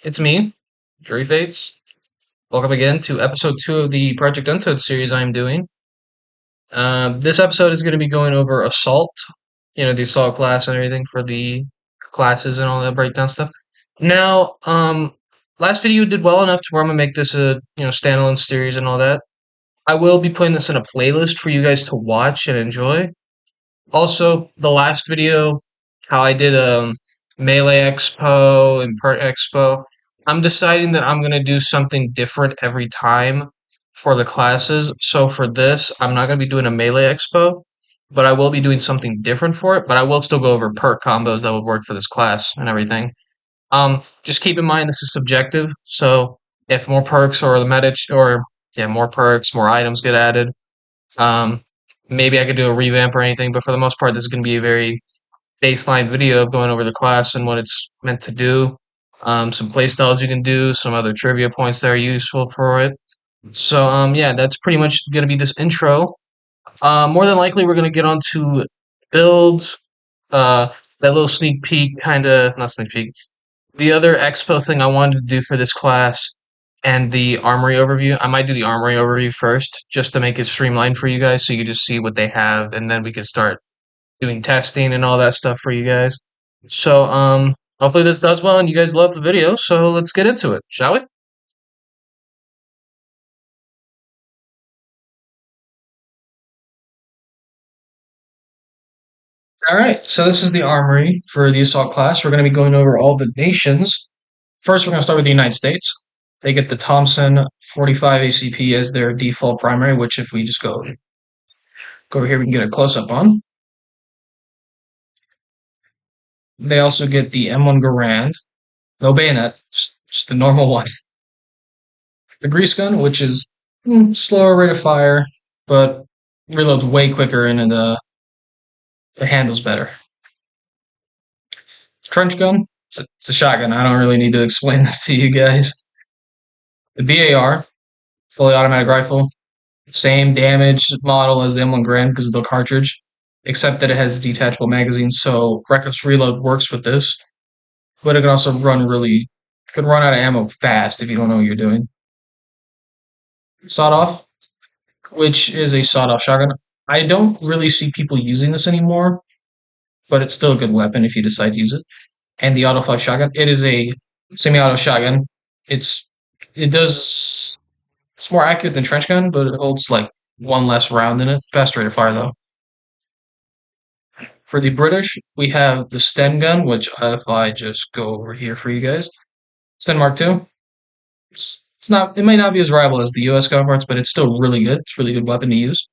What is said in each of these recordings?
It's me, Jury Fates. Welcome again to episode 2 of the Project Untote series I'm doing. This episode is going to be going over Assault, the Assault class and everything for the classes and all that breakdown stuff. Now, last video did well enough to where I'm going to make this a, standalone series and all that. I will be putting this in a playlist for you guys to watch and enjoy. Also, the last video, how I did Melee Expo and Part Expo, I'm deciding that I'm going to do something different every time for the classes. So for this, I'm not going to be doing a Melee Expo, but I will be doing something different for it. But I will still go over perk combos that would work for this class and everything. Just keep in mind this is subjective. So if more perks or the meta or more perks, more items get added, um, maybe I could do a revamp or anything, but for the most part, this is going to be a very baseline video of going over the class and what it's meant to do. Some playstyles you can do, some other trivia points that are useful for it. So, yeah, that's pretty much going to be this intro. More than likely, we're going to get onto builds, that little sneak peek, kind of, not sneak peek, the other expo thing I wanted to do for this class and the armory overview. I might do the armory overview first just to make it streamlined for you guys so you can just see what they have and then we can start doing testing and all that stuff for you guys. So hopefully this does well and you guys love the video, so let's get into it, shall we? Alright, so this is the armory for the assault class. We're going to be going over all the nations. First we're going to start with the United States. They get the Thompson 45 ACP as their default primary, which if we just go over here we can get a close-up on. They also get the M1 Garand, no bayonet, just the normal one. The grease gun, which is slower rate of fire, but reloads way quicker and the handle's better. Trench gun, it's a shotgun. I don't really need to explain this to you guys. The BAR, fully automatic rifle, same damage model as the M1 Garand because of the cartridge, except that it has a detachable magazine, so reckless reload works with this. But it can also can run out of ammo fast if you don't know what you're doing. Sawed off, which is a sawed off shotgun. I don't really see people using this anymore, but it's still a good weapon if you decide to use it. And the auto fire shotgun, it is a semi-auto shotgun. It's it does it's more accurate than trench gun, but it holds like one less round in it. Fast rate of fire though. For the British, we have the Sten gun, which if I just go over here for you guys, Sten Mark II. It's not. It may not be as reliable as the U.S. counterparts, but it's still really good. It's a really good weapon to use.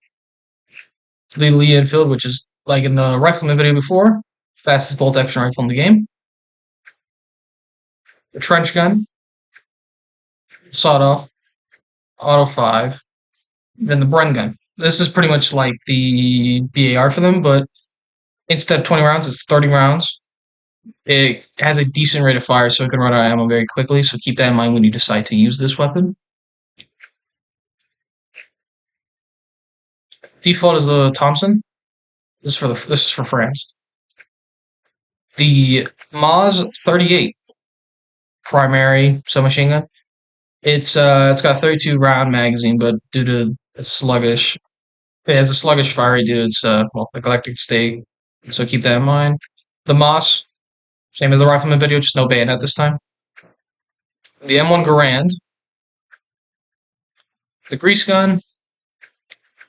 The Lee Enfield, which is like in the rifleman video before, fastest bolt action rifle in the game. The trench gun, sawed off, auto 5. Then the Bren gun. This is pretty much like the BAR for them, but instead of 20 rounds, it's 30 rounds. It has a decent rate of fire, so it can run out of ammo very quickly, so keep that in mind when you decide to use this weapon. Default is the Thompson. This is for France. The Maz 38 primary submachine gun. It's got a 32 round magazine, but due to it has a sluggish fire rate due to its the galactic state. So keep that in mind. The Moss, same as the rifleman video, just no bayonet this time. The M1 Garand, the grease gun,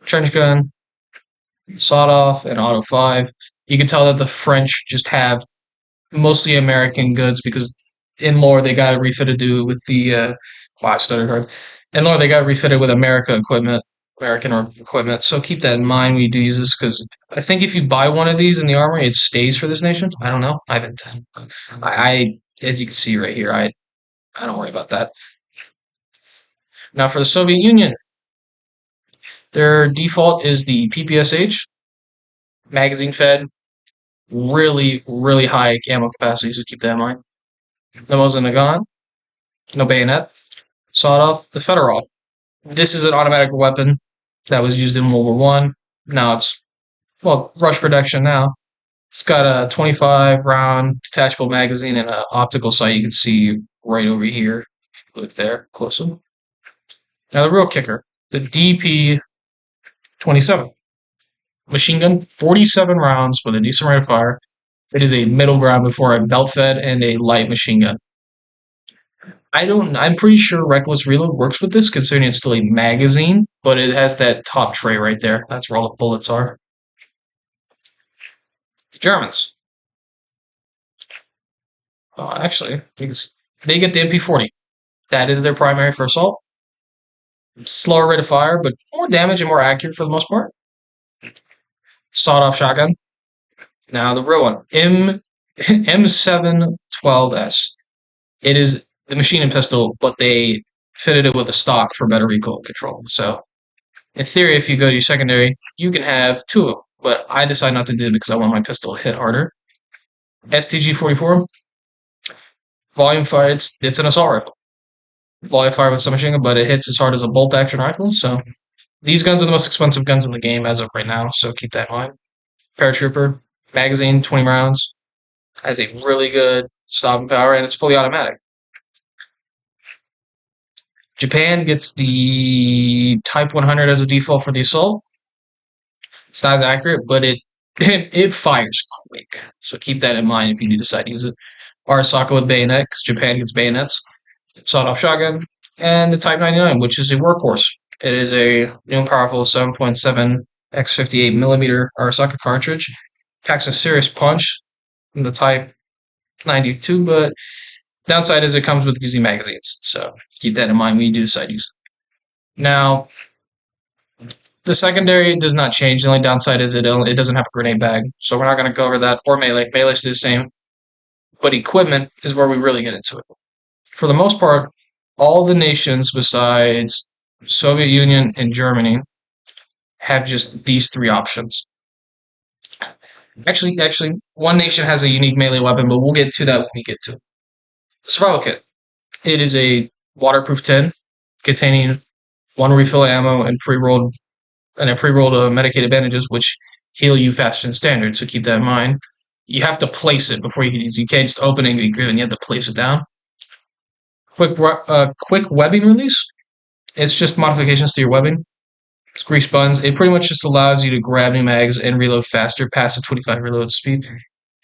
trench gun, sawed off, and auto 5. You can tell that the French just have mostly American goods because in lore they got refitted to with the wow, I stuttered hard. In lore they got refitted with American equipment. So keep that in mind when you do use this because I think if you buy one of these in the armory, it stays for this nation. I don't know. I haven't. I as you can see right here, I don't worry about that. Now for the Soviet Union, their default is the PPSH, magazine fed, really high ammo capacity, so keep that in mind. The Mosin Nagant, no bayonet. Sawed off, the Fedorov. This is an automatic weapon that was used in World War One. Now it's rush production now. It's got a 25 round detachable magazine and an optical sight. You can see right over here. Look there, close up. Now the real kicker, the DP-27 machine gun, 47 rounds with a decent rate of fire. It is a middle ground before a belt fed and a light machine gun. I'm pretty sure Reckless Reload works with this, considering it's still a magazine, but it has that top tray right there. That's where all the bullets are. The Germans. Actually, they get the MP40. That is their primary for assault. Slower rate of fire, but more damage and more accurate for the most part. Sawed-off shotgun. Now the real one, M712S. It is the machine and pistol, but they fitted it with a stock for better recoil control. So, in theory, if you go to your secondary, you can have two of them. But I decided not to do it because I want my pistol to hit harder. STG-44. Volume fire. It's an assault rifle. Volume fire with submachine gun, but it hits as hard as a bolt action rifle. So these guns are the most expensive guns in the game as of right now. So keep that in mind. Paratrooper magazine, 20 rounds, has a really good stopping power, and it's fully automatic. Japan gets the Type 100 as a default for the assault. It's not as accurate, but it fires quick. So keep that in mind if you do decide to use it. Arasaka with bayonet, because Japan gets bayonets. Sawed-off shotgun, and the Type 99, which is a workhorse. It is a new and powerful 7.7 x 58 millimeter Arasaka cartridge. Packs a serious punch from the Type 92, but downside is it comes with using magazines. So keep that in mind when you do decide to use it. Now, the secondary does not change. The only downside is it doesn't have a grenade bag. So we're not going to go over that. Or melee. Melee's the same. But equipment is where we really get into it. For the most part, all the nations besides Soviet Union and Germany have just these three options. Actually, one nation has a unique melee weapon, but we'll get to that when we get to it. The survival kit. It is a waterproof tin containing one refill of ammo and pre-rolled medicated bandages, which heal you faster than standard. So keep that in mind. You have to place it before you can use it. You can't just open it and be good, and you have to place it down. Quick webbing release. It's just modifications to your webbing. It's grease buttons. It pretty much just allows you to grab new mags and reload faster past the 25 reload speed.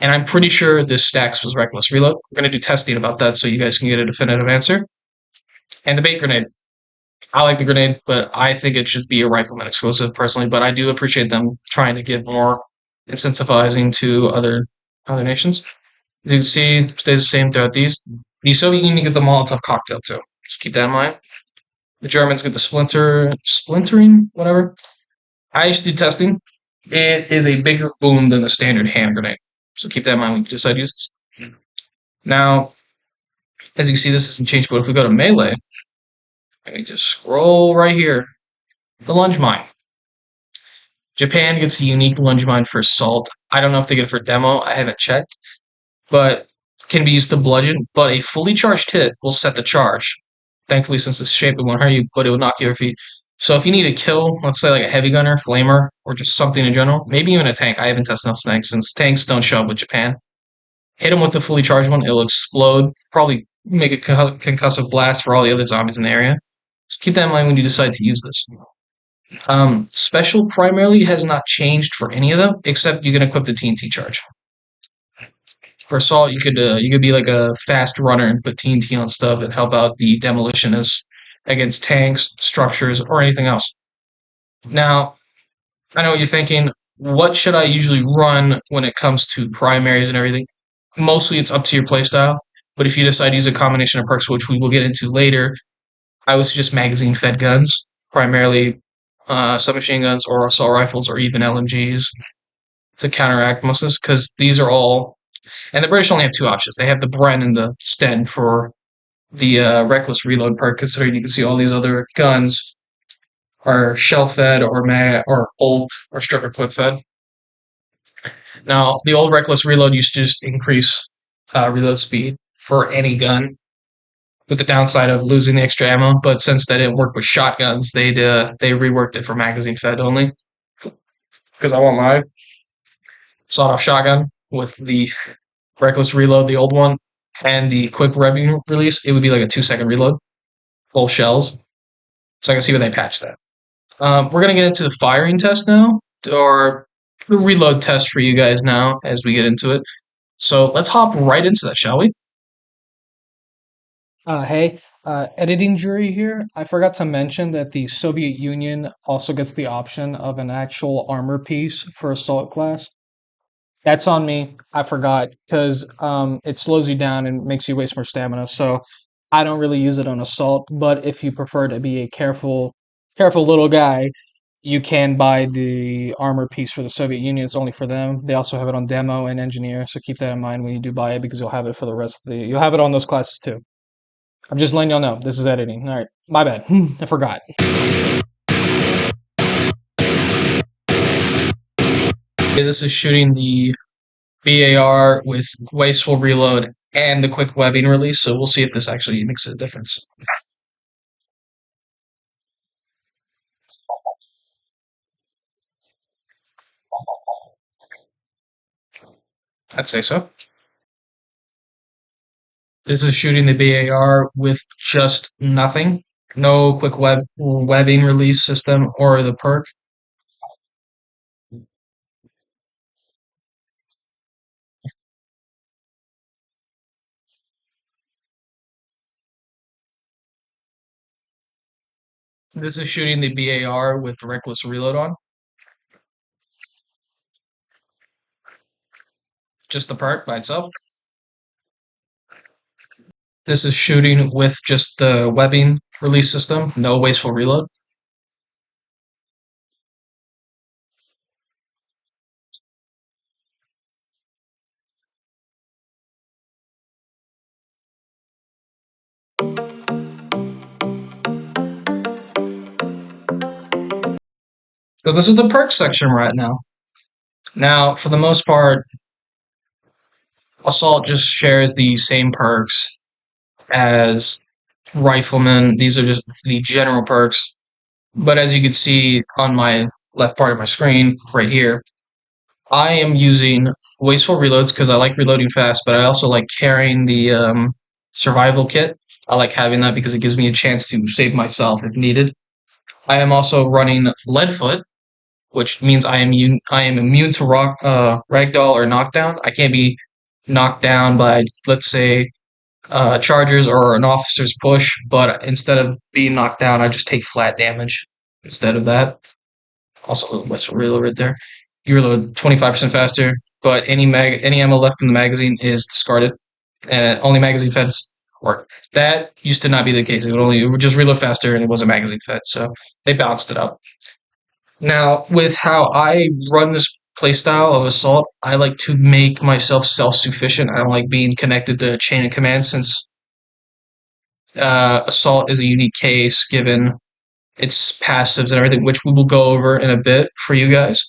And I'm pretty sure this stacks with Reckless Reload. We're going to do testing about that so you guys can get a definitive answer. And the bait grenade. I like the grenade, but I think it should be a rifleman exclusive personally. But I do appreciate them trying to give more incentivizing to other nations. As you can see, it stays the same throughout these. The Soviet Union get the Molotov cocktail too. Just keep that in mind. The Germans get the splintering, whatever. I used to do testing. It is a bigger boom than the standard hand grenade. So keep that in mind when you decide to use this. Now, as you can see, this isn't changed, but if we go to melee, let me just scroll right here. The lunge mine. Japan gets a unique lunge mine for assault. I don't know if they get it for demo. I haven't checked. But can be used to bludgeon. But a fully charged hit will set the charge. Thankfully, since it's shape, it won't hurt you, but it will knock you off your feet. So if you need to kill, let's say like a heavy gunner, flamer, or just something in general, maybe even a tank. I haven't tested those tanks since tanks don't show up with Japan. Hit them with a fully charged one. It'll explode. Probably make a concussive blast for all the other zombies in the area. So keep that in mind when you decide to use this. Special primarily has not changed for any of them, except you can equip the TNT charge. For assault, you could be like a fast runner and put TNT on stuff and help out the demolitionists against tanks, structures, or anything else. Now, I know what you're thinking. What should I usually run when it comes to primaries and everything? Mostly it's up to your playstyle, but if you decide to use a combination of perks, which we will get into later, I would suggest magazine-fed guns, primarily submachine guns or assault rifles or even LMGs to counteract most of this, because these are all... And the British only have two options. They have the Bren and the Sten for the Reckless Reload perk, considering you can see all these other guns are shell-fed or old or stripper clip-fed. Now, the old Reckless Reload used to just increase reload speed for any gun, with the downside of losing the extra ammo. But since that didn't work with shotguns, they reworked it for magazine-fed only. Because I won't lie, sawed-off shotgun with the Reckless Reload, the old one, and the quick revving release, it would be like a 2 second reload, full shells. So I can see where they patched that. We're gonna get into the firing test now, or the reload test for you guys now as we get into it. So let's hop right into that, shall we? Hey, editing jury here. I forgot to mention that the Soviet Union also gets the option of an actual armor piece for assault class. That's on me. I forgot because it slows you down and makes you waste more stamina. So I don't really use it on assault. But if you prefer to be a careful little guy, you can buy the armor piece for the Soviet Union. It's only for them. They also have it on demo and engineer. So keep that in mind when you do buy it because you'll have it for the rest of the. You'll have it on those classes too. I'm just letting y'all know. This is editing. All right. My bad. I forgot. This is shooting the BAR with wasteful reload and the quick webbing release, so we'll see if this actually makes a difference. I'd say so. This is shooting the BAR with just nothing. No quick webbing release system or the perk. This is shooting the BAR with reckless reload on. Just the perk by itself. This is shooting with just the webbing release system, no wasteful reload. So this is the perk section right now. Now, for the most part, Assault just shares the same perks as Rifleman. These are just the general perks. But as you can see on my left part of my screen, right here, I am using wasteful reloads because I like reloading fast, but I also like carrying the survival kit. I like having that because it gives me a chance to save myself if needed. I am also running Leadfoot, which means I am immune to ragdoll or knockdown. I can't be knocked down by, let's say, chargers or an officer's push, but instead of being knocked down, I just take flat damage instead of that. Also, let's reload right there. You reload 25% faster, but any ammo left in the magazine is discarded, and only magazine feds work. That used to not be the case. It would just reload faster, and it wasn't magazine fed, so they balanced it out. Now, with how I run this playstyle of assault, I like to make myself self-sufficient. I don't like being connected to a chain of command since assault is a unique case given its passives and everything, which we will go over in a bit for you guys.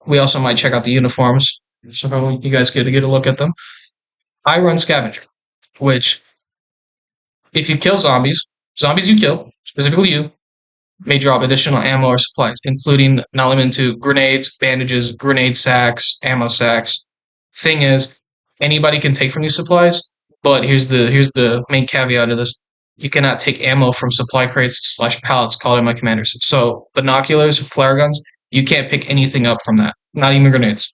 We also might check out the uniforms, so you guys get to get a look at them. I run scavenger, which if you kill zombies you kill, specifically you, may drop additional ammo or supplies, including not limited to grenades, bandages, grenade sacks, ammo sacks. Thing is, anybody can take from these supplies, but here's the main caveat of this. You cannot take ammo from supply crates slash pallets called in my commanders. So binoculars, flare guns, you can't pick anything up from that, not even grenades.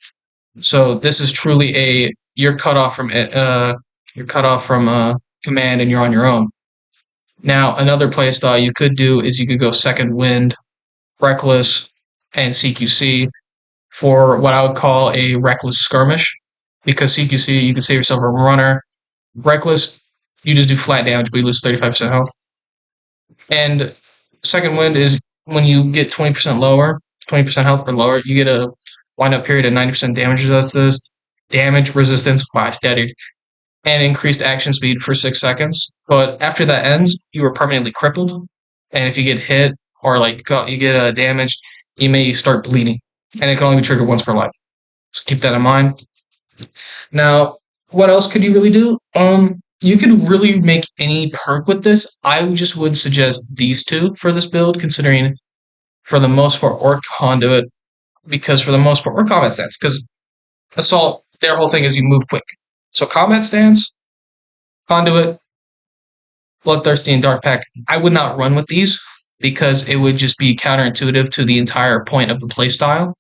So this is truly a you're cut off from command and you're on your own. Now, another playstyle you could do is you could go Second Wind, Reckless, and CQC for what I would call a Reckless skirmish. Because CQC, you can save yourself a runner. Reckless, you just do flat damage, but you lose 35% health. And Second Wind is when you get 20% lower, 20% health or lower, you get a wind up period of 90% damage resistance by steady and increased action speed for 6 seconds. But after that ends, you are permanently crippled. And if you get hit or like you get damaged, you may start bleeding. And it can only be triggered once per life. So keep that in mind. Now, what else could you really do? You could really make any perk with this. I just would suggest these two for this build, considering for the most part, or conduit, because for the most part, or combat stance, because assault, their whole thing is you move quick. So combat stance, Conduit, Bloodthirsty, and Dark Pack. I would not run with these because it would just be counterintuitive to the entire point of the playstyle,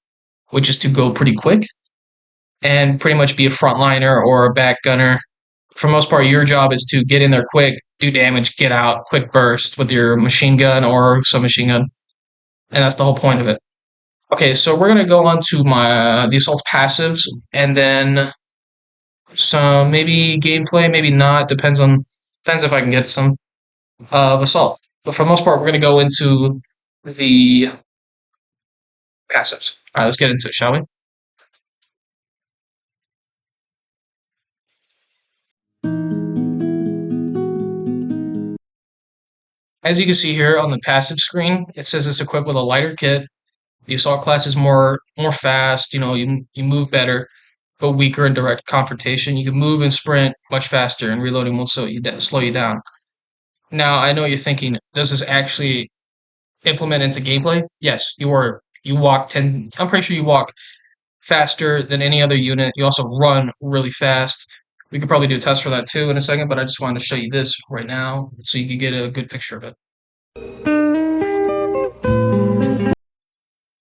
which is to go pretty quick and pretty much be a frontliner or a back gunner. For the most part, your job is to get in there quick, do damage, get out, quick burst with your machine gun or submachine gun, and that's the whole point of it. Okay, so we're gonna go on to my the assault passives, and then some maybe gameplay, maybe not. Depends if I can get some of assault. But for the most part, we're gonna go into the passives. All right, let's get into it, shall we? As you can see here on the passive screen, it says it's equipped with a lighter kit. The assault class is more fast. You move better, but weaker in direct confrontation. You can move and sprint much faster, and reloading won't slow you down. Now, I know you're thinking, does this actually implement into gameplay? Yes, you walk 10. I'm pretty sure you walk faster than any other unit. You also run really fast. We could probably do a test for that too in a second, but I just wanted to show you this right now so you could get a good picture of it.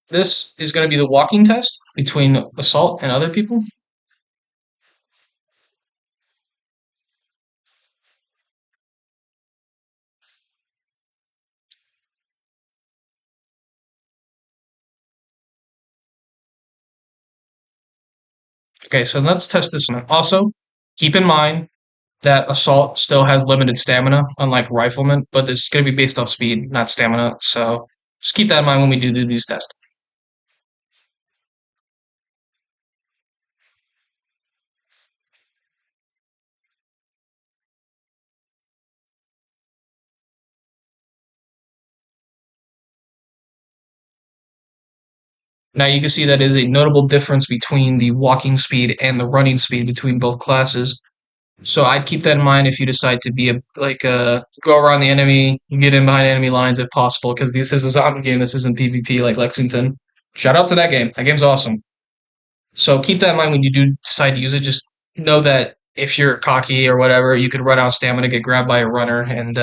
This is going to be the walking test between assault and other people. Okay, so let's test this one. Also, keep in mind that assault still has limited stamina, unlike rifleman, but this is going to be based off speed, not stamina. So just keep that in mind when we do these tests. Now you can see that is a notable difference between the walking speed and the running speed between both classes. So I'd keep that in mind if you decide to be go around the enemy, get in behind enemy lines if possible, because this is a zombie game. This isn't PvP like Lexington. Shout out to that game. That game's awesome. So keep that in mind when you do decide to use it. Just know that if you're cocky or whatever, you could run out of stamina, get grabbed by a runner, and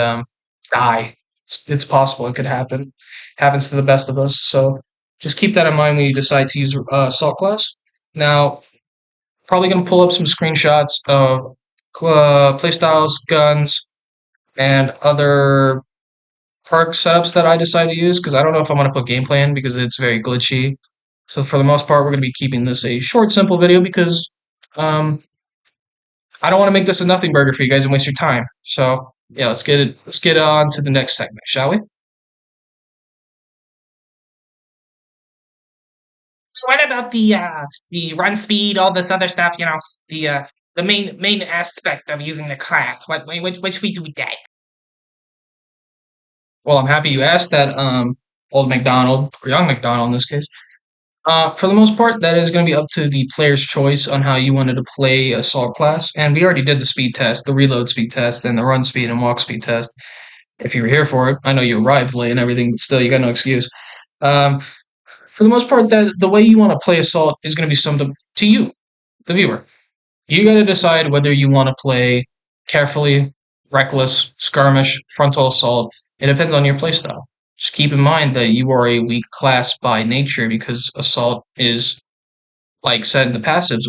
die. It's possible. It could happen. Happens to the best of us. So just keep that in mind when you decide to use assault class. Now, probably going to pull up some screenshots of playstyles, guns, and other perk setups that I decide to use because I don't know if I'm going to put gameplay in because it's very glitchy. So for the most part, we're going to be keeping this a short, simple video because um, I don't want to make this a nothing burger for you guys and waste your time. So yeah, let's get on to the next segment, shall we? What about the run speed, all this other stuff? The main aspect of using the class. What should we do with that? Well, I'm happy you asked that, old McDonald or young McDonald in this case. For the most part, that is going to be up to the player's choice on how you wanted to play assault class. And we already did the speed test, the reload speed test, and the run speed and walk speed test. If you were here for it, I know you arrived late and everything, but still, you got no excuse. Um, for the most part, the way you want to play assault is going to be summed up to you, the viewer. You got to decide whether you want to play carefully, reckless, skirmish, frontal assault. It depends on your playstyle. Just keep in mind that you are a weak class by nature because assault is, like said in the passives,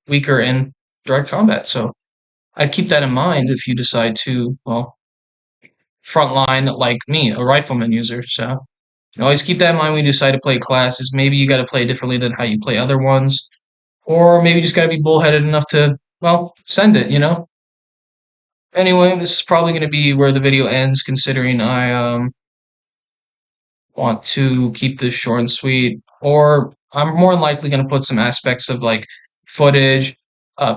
weaker in direct combat. So I'd keep that in mind if you decide to, well, frontline like me, a rifleman user. So always keep that in mind when you decide to play classes. Maybe you got to play differently than how you play other ones, or maybe you just got to be bullheaded enough to, well, send it. Anyway, this is probably going to be where the video ends, considering I want to keep this short and sweet, or I'm more than likely going to put some aspects of like footage,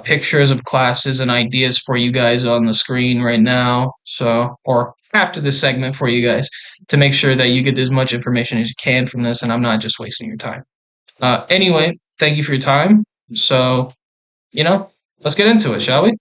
pictures of classes and ideas for you guys on the screen right now. So, or after this segment for you guys to make sure that you get as much information as you can from this and I'm not just wasting your time. Anyway, thank you for your time. So, let's get into it, shall we?